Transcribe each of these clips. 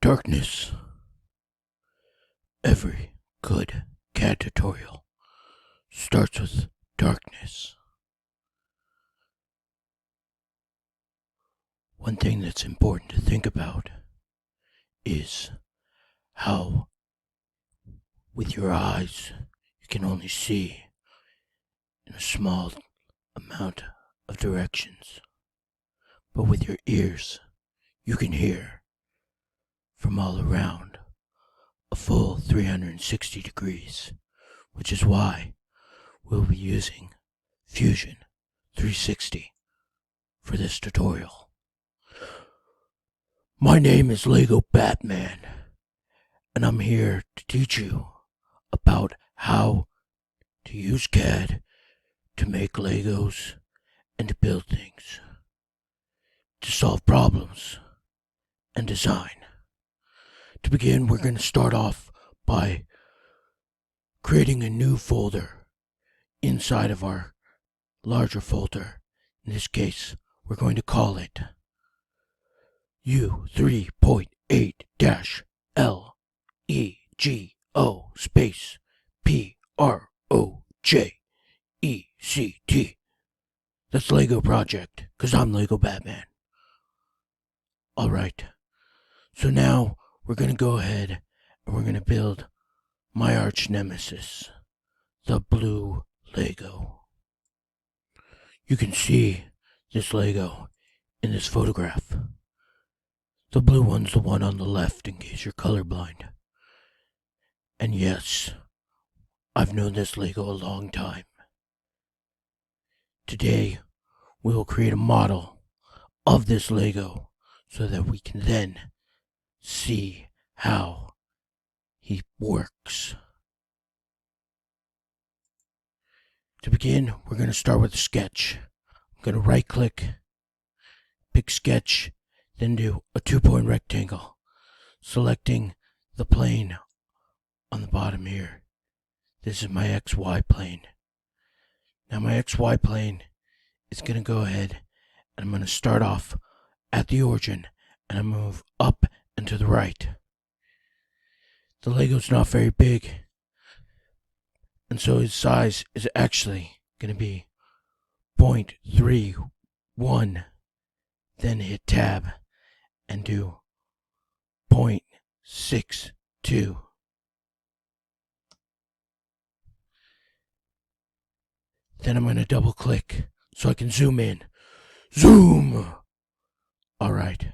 Darkness. Every good CAD tutorial starts with darkness. One thing that's important to think about is how, with your eyes, you can only see in a small amount of directions, but with your ears, you can hear from all around a full 360 degrees, which is why we'll be using Fusion 360 for this tutorial. My name is Lego Batman, and I'm here to teach you about how to use CAD to make Legos and to build things, to solve problems and design. To begin, we're going to start off by creating a new folder inside of our larger folder. In this case, we're going to call it U3.8-LEGO space PROJECT. That's Lego Project, because I'm Lego Batman. Alright, so now we're going to go ahead and we're going to build my arch nemesis, the blue Lego. You can see this Lego in this photograph. The blue one's the one on the left in case you're colorblind. And yes, I've known this Lego a long time. Today, we will create a model of this Lego so that we can then see how he works. To begin, we're going to start with a sketch. I'm going to right click, pick sketch, then do a 2-point rectangle, selecting the plane on the bottom here. This is my XY plane. Now my XY plane is going to go ahead and I'm going to start off at the origin and I move up and to the right. The Lego's not very big, and so his size is actually going to be 0.31, then hit tab and do 0.62. Then I'm going to double click so I can zoom in. Zoom! Alright,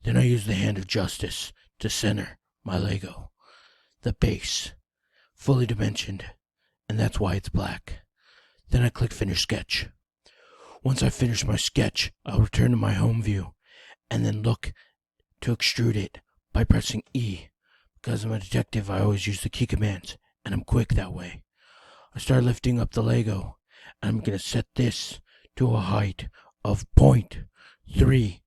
then I use the hand of justice to center my Lego. The base, fully dimensioned, and that's why it's black. Then I click Finish Sketch. Once I finish my sketch, I'll return to my home view and then look to extrude it by pressing E. Because I'm a detective, I always use the key commands, and I'm quick that way. I start lifting up the Lego, and I'm going to set this to a height of 0.38.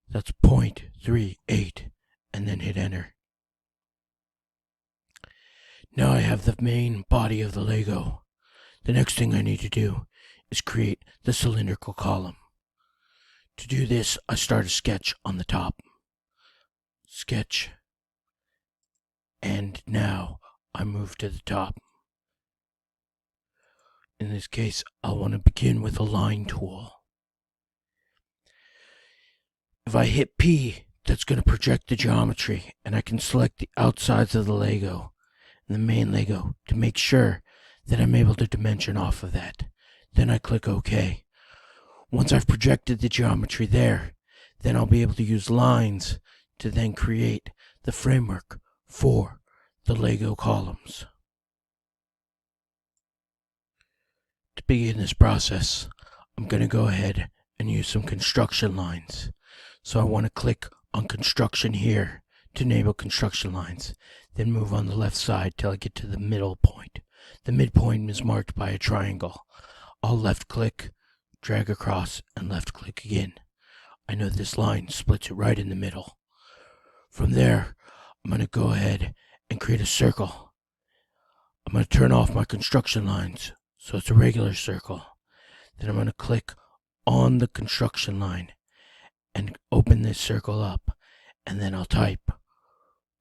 That's 0.38, and then hit enter. Now I have the main body of the Lego. The next thing I need to do is create the cylindrical column. To do this, I start a sketch on the top. Sketch. And now I move to the top. In this case, I'll want to begin with a line tool. If I hit P, that's going to project the geometry, and I can select the outsides of the Lego and the main Lego to make sure that I'm able to dimension off of that. Then I click OK. Once I've projected the geometry there, then I'll be able to use lines to then create the framework for the Lego columns. To begin this process, I'm going to go ahead and use some construction lines. So I want to click on construction here to enable construction lines, then move on the left side till I get to the middle point. The midpoint is marked by a triangle. I'll left click, drag across, and left click again. I know this line splits it right in the middle. From there, I'm going to go ahead and create a circle. I'm going to turn off my construction lines so it's a regular circle. Then I'm going to click on the construction line and open this circle up, and then I'll type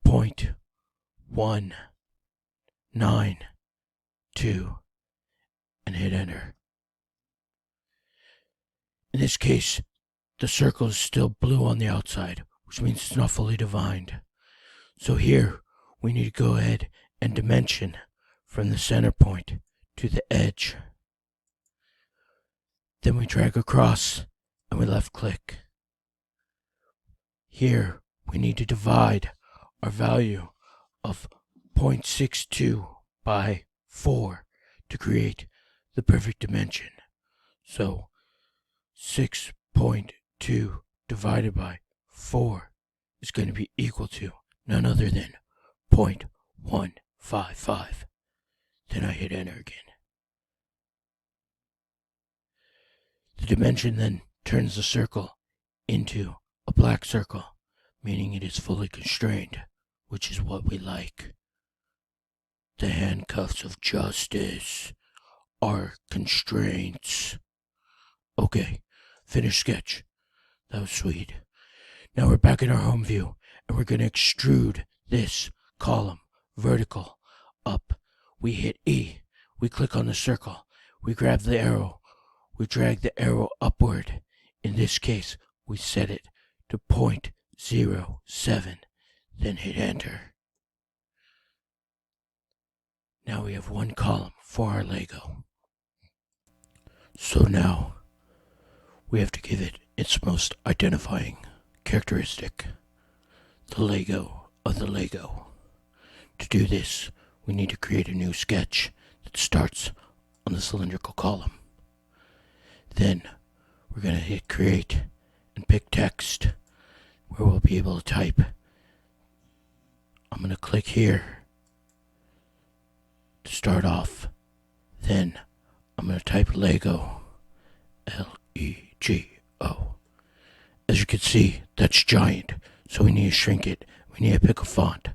0.192 and hit enter. In this case, the circle is still blue on the outside, which means it's not fully defined. So here, we need to go ahead and dimension from the center point to the edge. Then we drag across and we left click. Here, we need to divide our value of 0.62 by 4 to create the perfect dimension. So 6.2 divided by 4 is going to be equal to none other than 0.155. Then I hit enter again. The dimension then turns the circle into a black circle, meaning it is fully constrained, which is what we like. The handcuffs of justice are constraints. Okay, finished sketch. That was sweet. Now we're back in our home view, and we're going to extrude this column vertical up. We hit E, we click on the circle, we grab the arrow, we drag the arrow upward. In this case, we set it to 0.07, then hit enter. Now we have one column for our Lego. So now, we have to give it its most identifying characteristic, the Lego of the Lego. To do this, we need to create a new sketch that starts on the cylindrical column. Then, we're going to hit create and pick text, where we'll be able to type. I'm going to click here to start off. Then, I'm going to type Lego, Lego. As you can see, that's giant, so we need to shrink it. We need to pick a font.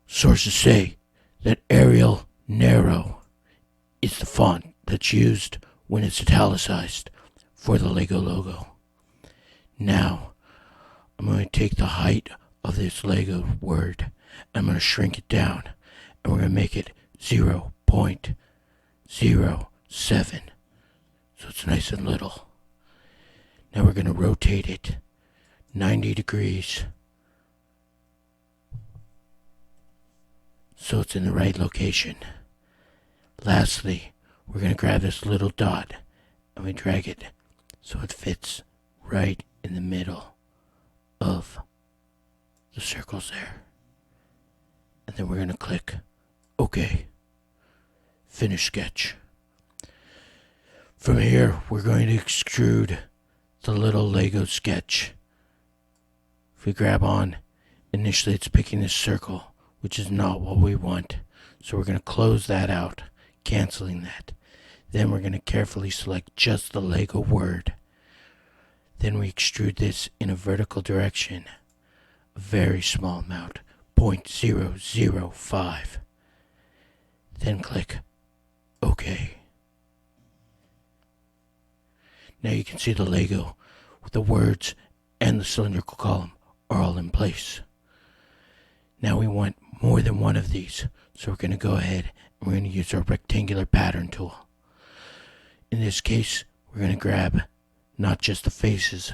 Sources say that Arial Narrow is the font that's used when it's italicized for the Lego logo. Now, I'm going to take the height of this Lego word, and I'm going to shrink it down, and we're going to make it 0.07, so it's nice and little. Now we're going to rotate it 90 degrees so it's in the right location. Lastly, we're going to grab this little dot and we drag it so it fits right in the middle of the circles there. And then we're going to click OK. Finish sketch. From here, we're going to extrude the little Lego sketch. If we grab on, initially it's picking this circle, which is not what we want. So we're going to close that out, canceling that. Then we're going to carefully select just the Lego word. Then we extrude this in a vertical direction, a very small amount, 0.005. Then click OK. Now you can see the Lego with the words and the cylindrical column are all in place. Now we want more than one of these, so we're going to go ahead and we're going to use our rectangular pattern tool. In this case, we're going to grab not just the faces,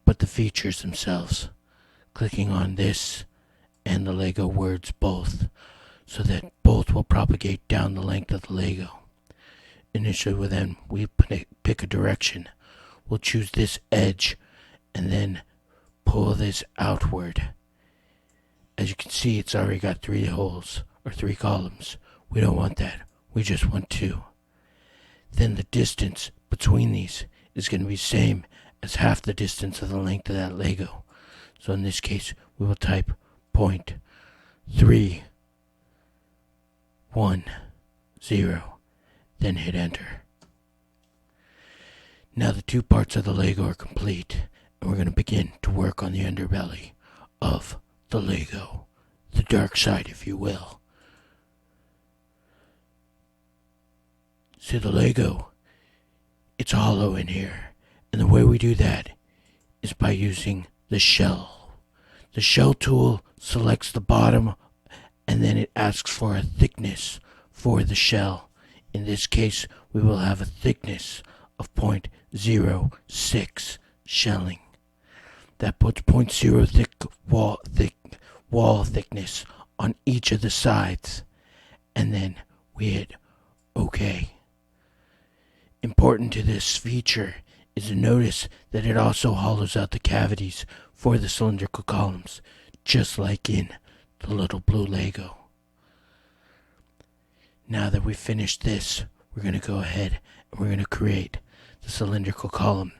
but the features themselves, clicking on this and the Lego words both, so that both will propagate down the length of the Lego. Initially, then we pick a direction. We'll choose this edge and then pull this outward. As you can see, it's already got 3 holes or 3 columns. We don't want that. We just want 2. Then the distance between these is going to be the same as half the distance of the length of that Lego. So in this case, we will type 0.310, then hit enter. Now the 2 parts of the Lego are complete, and we're going to begin to work on the underbelly of the Lego, the dark side, if you will. See the Lego? It's hollow in here, and the way we do that is by using the shell. The shell tool selects the bottom and then it asks for a thickness for the shell. In this case, we will have a thickness of 0.06 shelling. That puts 0.0 wall thickness on each of the sides, and then we hit OK. Important to this feature is to notice that it also hollows out the cavities for the cylindrical columns, just like in the little blue Lego. Now that we've finished this, we're going to go ahead and we're going to create the cylindrical column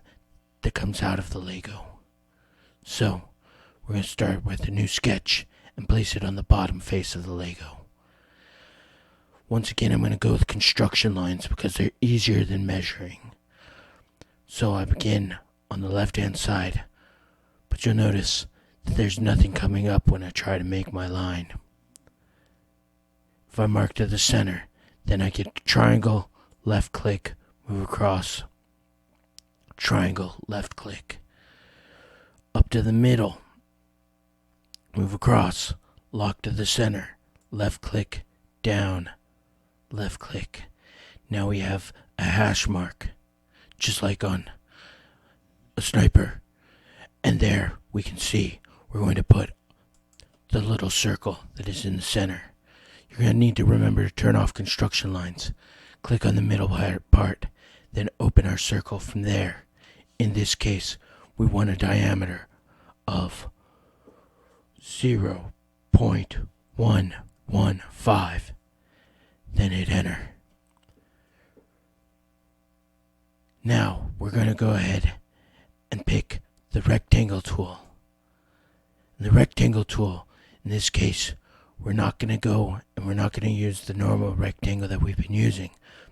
that comes out of the Lego. So, we're going to start with a new sketch and place it on the bottom face of the Lego. Once again, I'm going to go with construction lines because they're easier than measuring. So I begin on the left-hand side, but you'll notice that there's nothing coming up when I try to make my line. If I mark to the center, then I get triangle, left click, move across, triangle, left click. Up to the middle, move across, lock to the center, left click, down, left click. Now we have a hash mark, just like on a sniper. And there we can see we're going to put the little circle that is in the center. You're going to need to remember to turn off construction lines. Click on the middle part, then open our circle from there. In this case, we want a diameter of 0.115. Then hit enter. Now we're going to go ahead and pick the rectangle tool. And the rectangle tool, in this case, we're not going to go and we're not going to use the normal rectangle that we've been using,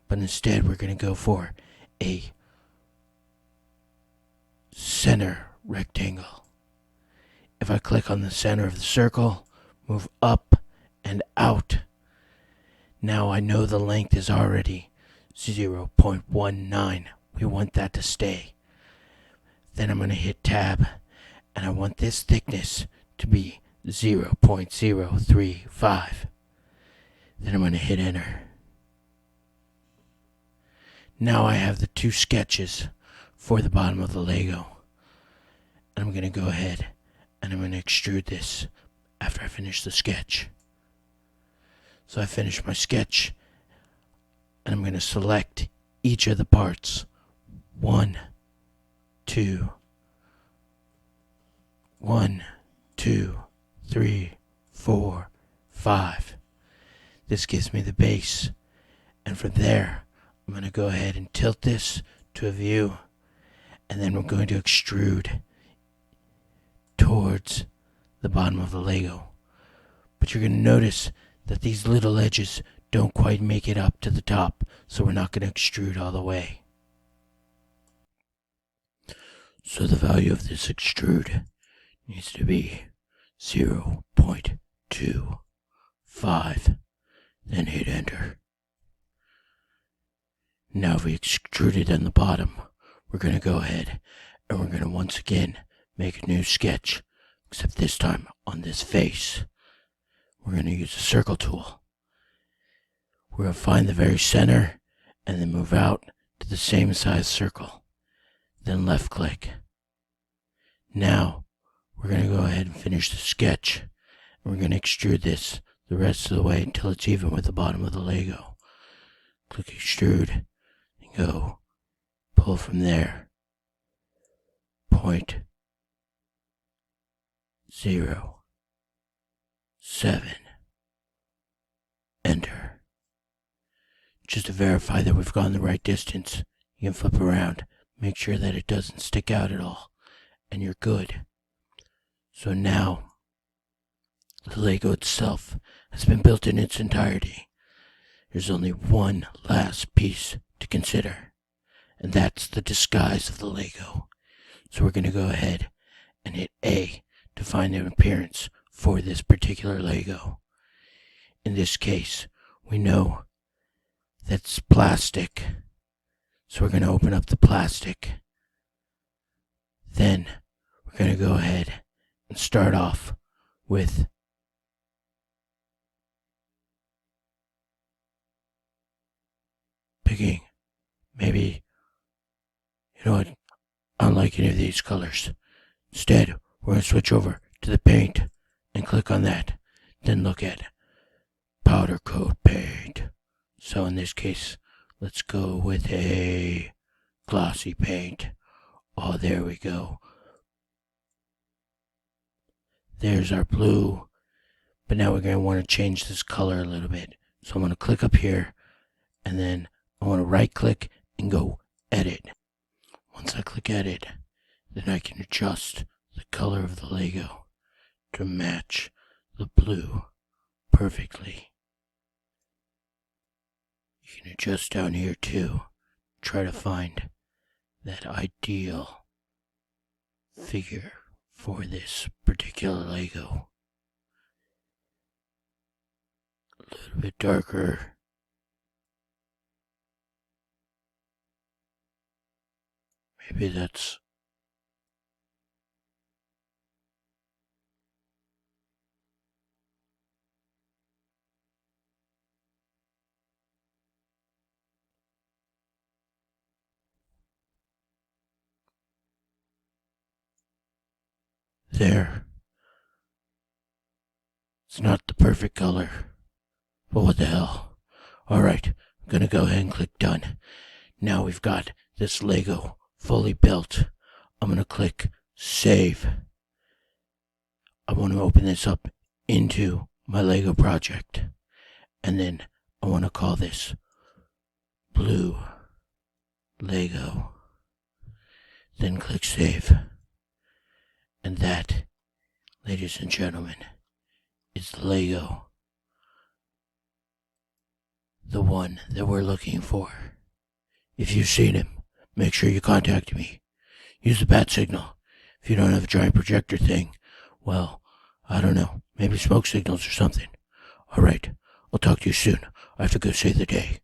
but instead we're going to go for a center rectangle. If I click on the center of the circle, move up and out, now I know the length is already 0.19. We want that to stay. Then I'm going to hit tab, and I want this thickness to be 0.035. Then I'm going to hit enter. Now I have the two sketches for the bottom of the Lego. And I'm going to go ahead and I'm going to extrude this after I finish the sketch. So I finish my sketch and I'm going to select each of the parts. 1, 2, 1, 2, 3, 4, 5. This gives me the base. And from there, I'm going to go ahead and tilt this to a view. And then we're going to extrude towards the bottom of the Lego. But you're going to notice that these little edges don't quite make it up to the top, so we're not going to extrude all the way. So the value of this extrude needs to be 0.25. Then hit enter. Now if we extruded on the bottom, we're going to go ahead and we're going to once again make a new sketch, except this time on this face. We're going to use the circle tool. We're going to find the very center and then move out to the same size circle. Then left click. Now we're going to go ahead and finish the sketch. And we're going to extrude this the rest of the way until it's even with the bottom of the Lego. Click extrude and go pull from there. 0.07. Enter. Just to verify that we've gone the right distance, you can flip around, make sure that it doesn't stick out at all, and you're good. So now, the Lego itself has been built in its entirety. There's only one last piece to consider, and that's the disguise of the Lego. So we're going to go ahead and hit A to find an appearance for this particular Lego. In this case, we know that's plastic, so we're going to open up the plastic. Then going to go ahead and start off with picking maybe, you know what, I don't like any of these colors. Instead, we're going to switch over to the paint and click on that. Then look at powder coat paint. So in this case, let's go with a glossy paint. Oh, there we go. There's our blue. But now we're going to want to change this color a little bit. So I'm going to click up here, and then I want to right click and go edit. Once I click edit, then I can adjust the color of the Lego to match the blue perfectly. You can adjust down here too. Try to find that ideal figure for this particular Lego. A little bit darker. Maybe that's there. It's not the perfect color, but what the hell. Alright, I'm gonna go ahead and click done. Now we've got this Lego fully built. I'm gonna click save. I want to open this up into my Lego project. And then I want to call this Blue Lego. Then click save. And that, ladies and gentlemen, is the Lego. The one that we're looking for. If you've seen him, make sure you contact me. Use the bat signal. If you don't have a giant projector thing, well, I don't know, maybe smoke signals or something. Alright, I'll talk to you soon. I have to go save the day.